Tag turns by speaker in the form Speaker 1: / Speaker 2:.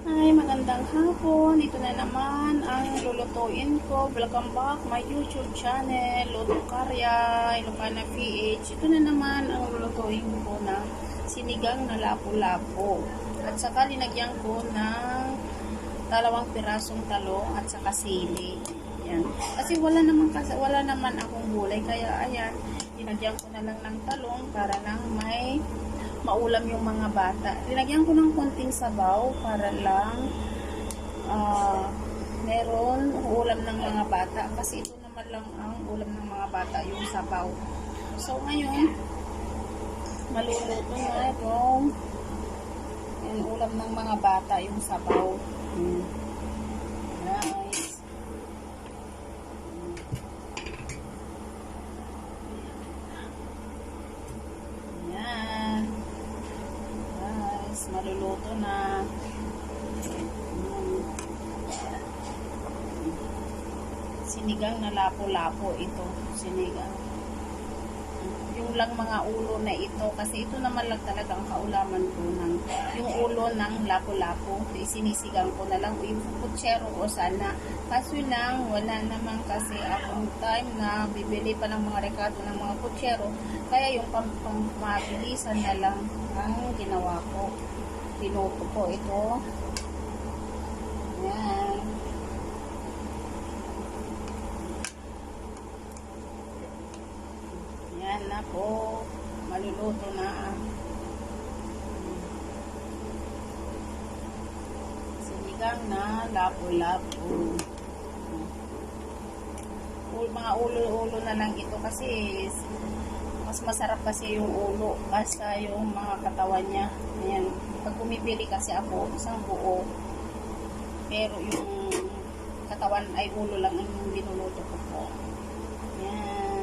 Speaker 1: Ay, magandang hapon. Ito na naman ang lulutuin ko. Welcome back my YouTube channel, Luto Karya, Ilocana PH. Ito na naman ang lulutuin ko na sinigang na lapu-lapu. At saka linagyan ko ng 2 pirasong talong at saka sili. Yan. Kasi wala naman akong gulay, kaya ayan, linagyan ko na lang ng talong para lang may maulam yung mga bata. Linagyan ko ng konting sabaw para lang meron ulam ng mga bata. Kasi ito naman lang ang ulam ng mga bata, yung sabaw. So, ngayon, maluluto na yung ulam ng mga bata, yung sabaw. Nice. Yan. Maluluto na. Sinigang na lapo-lapo ito. Sinigang. Yung lang mga ulo na ito. Kasi ito naman lang talaga ang kaulaman ko ng yung ulo ng lapo-lapo. Sinisigang ko na lang yung putsero o sana. Kaso lang, wala naman kasi akong time na bibili pa ng mga rekado ng mga putsero. Kaya yung pang-mabilisan na lang ang ginawa ko. Pinuto ko ito. Ayan. Ayan na po. Maluluto na. Sinigang na lapu-lapu. Mga ulo-ulo na lang ito kasi mas masarap kasi yung ulo basta yung mga katawan niya. Ayan. Pag bumibili kasi ako, isang buo. Pero yung katawan ay ulo lang ang binuluto ko po. Ayan.